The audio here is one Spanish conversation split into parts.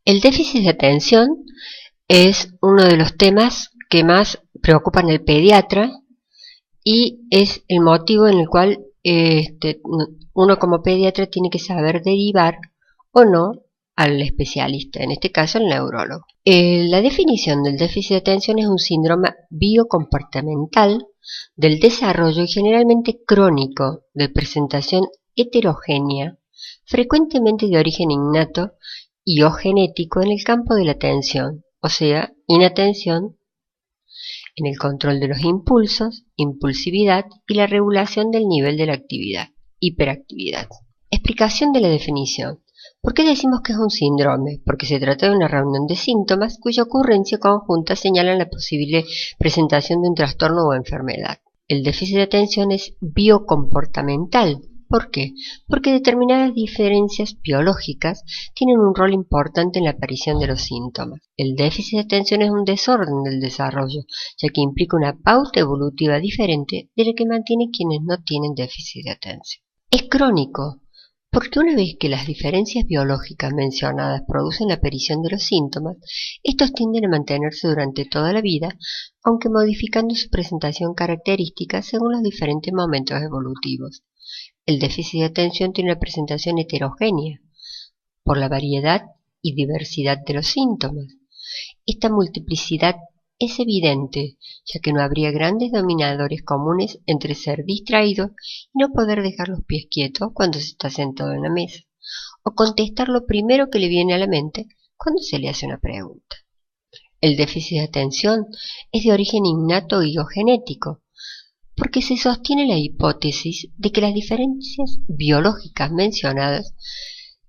El déficit de atención es uno de los temas que más preocupan al pediatra y es el motivo en el cual uno como pediatra tiene que saber derivar o no al especialista, en este caso el neurólogo. La definición del déficit de atención es un síndrome biocomportamental del desarrollo y generalmente crónico de presentación heterogénea, frecuentemente de origen innato y o genético en el campo de la atención, o sea, inatención en el control de los impulsos, impulsividad y la regulación del nivel de la actividad, hiperactividad. Explicación de la definición. ¿Por qué decimos que es un síndrome? Porque se trata de una reunión de síntomas cuya ocurrencia conjunta señalan la posible presentación de un trastorno o enfermedad. El déficit de atención es biocomportamental. ¿Por qué? Porque determinadas diferencias biológicas tienen un rol importante en la aparición de los síntomas. El déficit de atención es un desorden del desarrollo, ya que implica una pauta evolutiva diferente de la que mantienen quienes no tienen déficit de atención. Es crónico, porque una vez que las diferencias biológicas mencionadas producen la aparición de los síntomas, estos tienden a mantenerse durante toda la vida, aunque modificando su presentación característica según los diferentes momentos evolutivos. El déficit de atención tiene una presentación heterogénea por la variedad y diversidad de los síntomas. Esta multiplicidad es evidente, ya que no habría grandes dominadores comunes entre ser distraído y no poder dejar los pies quietos cuando se está sentado en la mesa, o contestar lo primero que le viene a la mente cuando se le hace una pregunta. El déficit de atención es de origen innato y o genético, porque se sostiene la hipótesis de que las diferencias biológicas mencionadas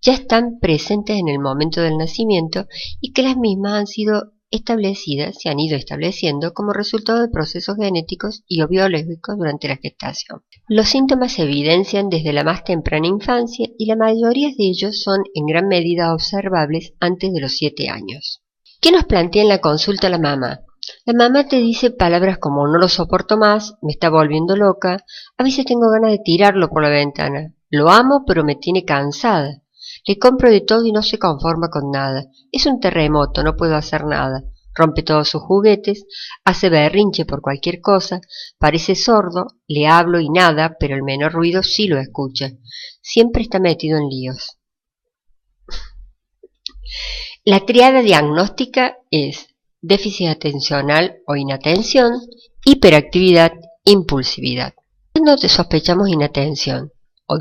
ya están presentes en el momento del nacimiento y que las mismas se han ido estableciendo como resultado de procesos genéticos y o biológicos durante la gestación. Los síntomas se evidencian desde la más temprana infancia y la mayoría de ellos son en gran medida observables antes de los 7 años. ¿Qué nos plantea en la consulta la mamá? La mamá te dice palabras como no lo soporto más, me está volviendo loca, a veces tengo ganas de tirarlo por la ventana, lo amo pero me tiene cansada, le compro de todo y no se conforma con nada, es un terremoto, no puedo hacer nada, rompe todos sus juguetes, hace berrinche por cualquier cosa, parece sordo, le hablo y nada, pero el menor ruido sí lo escucha, siempre está metido en líos. La tríada diagnóstica es déficit atencional o inatención, hiperactividad, impulsividad. Cuando sospechamos inatención o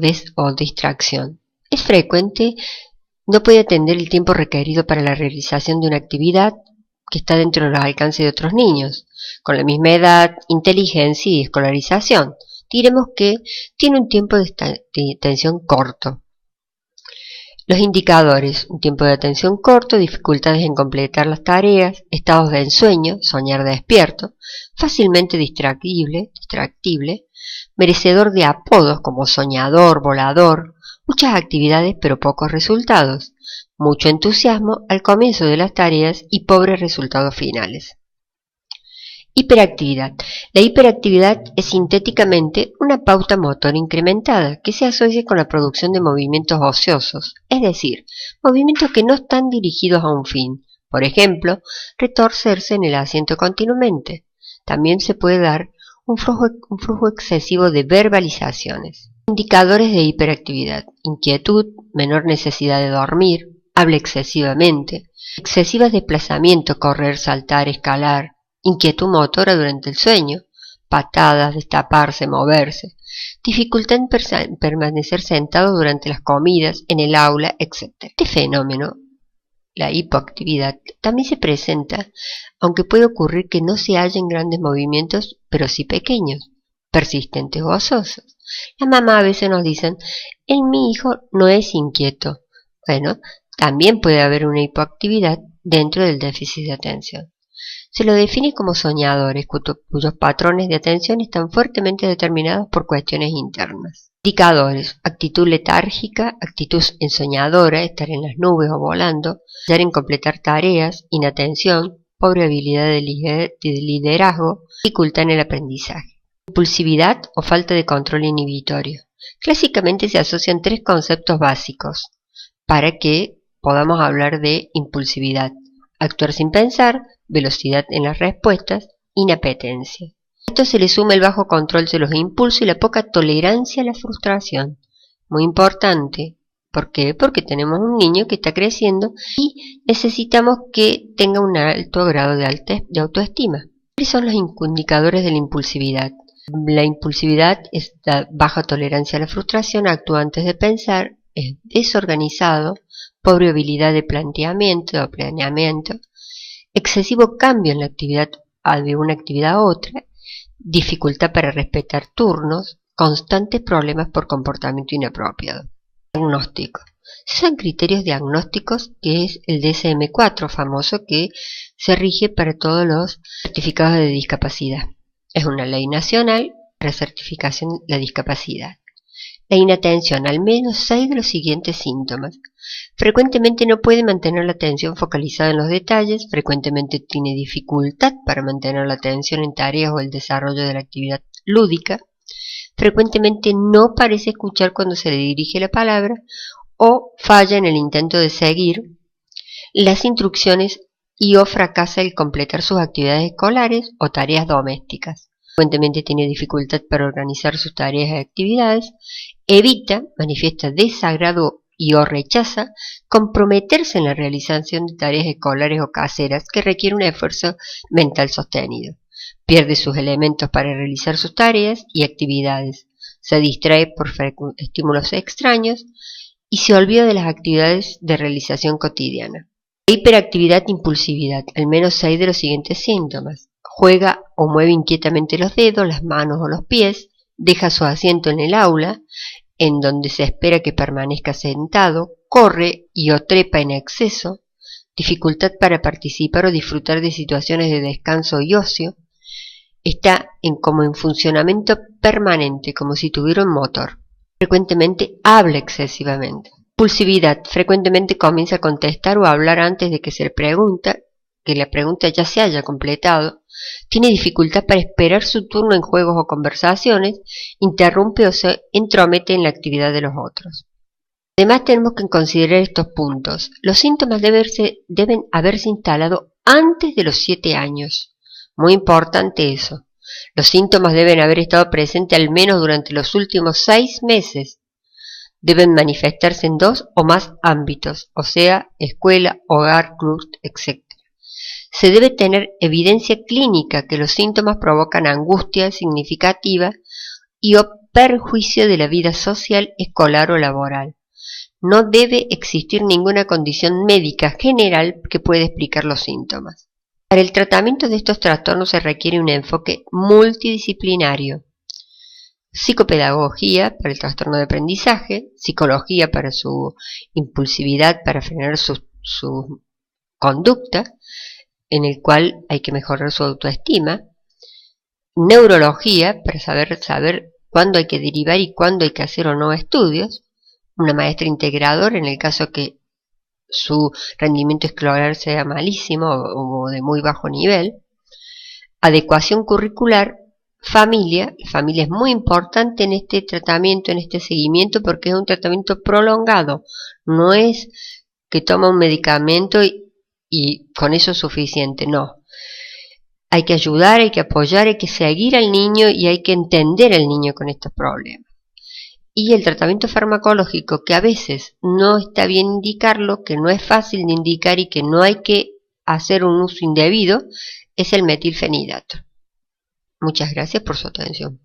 distracción, es frecuente, no puede atender el tiempo requerido para la realización de una actividad que está dentro de los alcances de otros niños, con la misma edad, inteligencia y escolarización. Diremos que tiene un tiempo de atención corto. Los indicadores: un tiempo de atención corto, dificultades en completar las tareas, estados de ensueño, soñar despierto, fácilmente distractible, merecedor de apodos como soñador, volador, muchas actividades pero pocos resultados, mucho entusiasmo al comienzo de las tareas y pobres resultados finales. Hiperactividad. La hiperactividad es sintéticamente una pauta motor incrementada que se asocia con la producción de movimientos ociosos, es decir, movimientos que no están dirigidos a un fin, por ejemplo, retorcerse en el asiento continuamente. También se puede dar un flujo excesivo de verbalizaciones. Indicadores de hiperactividad: inquietud, menor necesidad de dormir, habla excesivamente, excesivos desplazamientos, correr, saltar, escalar, inquietud motora durante el sueño, patadas, destaparse, moverse, dificultad en permanecer sentado durante las comidas, en el aula, etc. Este fenómeno, la hipoactividad, también se presenta, aunque puede ocurrir que no se hallen grandes movimientos, pero sí pequeños, persistentes o gozosos. La mamá a veces nos dicen, mi hijo no es inquieto. Bueno, también puede haber una hipoactividad dentro del déficit de atención. Se lo define como soñadores cuyos patrones de atención están fuertemente determinados por cuestiones internas. Indicadores: actitud letárgica, actitud ensoñadora, estar en las nubes o volando, fallar en completar tareas, inatención, pobre habilidad de liderazgo, dificultad en el aprendizaje. Impulsividad o falta de control inhibitorio. Clásicamente se asocian 3 conceptos básicos para que podamos hablar de impulsividad, actuar sin pensar, velocidad en las respuestas, inapetencia. A esto se le suma el bajo control de los impulsos y la poca tolerancia a la frustración. Muy importante. ¿Por qué? Porque tenemos un niño que está creciendo y necesitamos que tenga un alto grado de autoestima. ¿Cuáles son los indicadores de la impulsividad? La impulsividad es la baja tolerancia a la frustración, actúa antes de pensar, es desorganizado, pobre habilidad de planteamiento o planeamiento, excesivo cambio en la actividad de una actividad a otra, dificultad para respetar turnos, constantes problemas por comportamiento inapropiado. Diagnóstico. Son criterios diagnósticos que es el DSM-4 famoso que se rige para todos los certificados de discapacidad. Es una ley nacional para certificación de la discapacidad. La inatención, al menos 6 de los siguientes síntomas. Frecuentemente no puede mantener la atención focalizada en los detalles, frecuentemente tiene dificultad para mantener la atención en tareas o el desarrollo de la actividad lúdica, frecuentemente no parece escuchar cuando se le dirige la palabra o falla en el intento de seguir las instrucciones y o fracasa el completar sus actividades escolares o tareas domésticas. Frecuentemente tiene dificultad para organizar sus tareas y actividades, evita, manifiesta desagrado y o rechaza comprometerse en la realización de tareas escolares o caseras que requieren un esfuerzo mental sostenido. Pierde sus elementos para realizar sus tareas y actividades, se distrae por estímulos extraños y se olvida de las actividades de realización cotidiana. Hiperactividad e impulsividad, al menos 6 de los siguientes síntomas. Juega o mueve inquietamente los dedos, las manos o los pies, deja su asiento en el aula, en donde se espera que permanezca sentado, corre y o trepa en exceso, dificultad para participar o disfrutar de situaciones de descanso y ocio, está como en funcionamiento permanente, como si tuviera un motor. Frecuentemente habla excesivamente. Impulsividad. Frecuentemente comienza a contestar o a hablar antes de que la pregunta ya se haya completado. Tiene dificultad para esperar su turno en juegos o conversaciones. Interrumpe o se entromete en la actividad de los otros. Además tenemos que considerar estos puntos. Los síntomas deben haberse instalado antes de los 7 años. Muy importante eso. Los síntomas deben haber estado presentes al menos durante los últimos 6 meses. Deben manifestarse en 2 o más ámbitos, o sea, escuela, hogar, club, etc. Se debe tener evidencia clínica que los síntomas provocan angustia significativa y o perjuicio de la vida social, escolar o laboral. No debe existir ninguna condición médica general que pueda explicar los síntomas. Para el tratamiento de estos trastornos se requiere un enfoque multidisciplinario. Psicopedagogía para el trastorno de aprendizaje, psicología para su impulsividad, para frenar su conducta, en el cual hay que mejorar su autoestima, neurología para saber cuándo hay que derivar y cuándo hay que hacer o no estudios, una maestra integradora en el caso que su rendimiento escolar sea malísimo o de muy bajo nivel, adecuación curricular, familia. La familia es muy importante en este tratamiento, en este seguimiento, porque es un tratamiento prolongado, no es que toma un medicamento y con eso es suficiente, no. Hay que ayudar, hay que apoyar, hay que seguir al niño y hay que entender al niño con estos problemas. Y el tratamiento farmacológico, que a veces no está bien indicarlo, que no es fácil de indicar y que no hay que hacer un uso indebido, es el metilfenidato. Muchas gracias por su atención.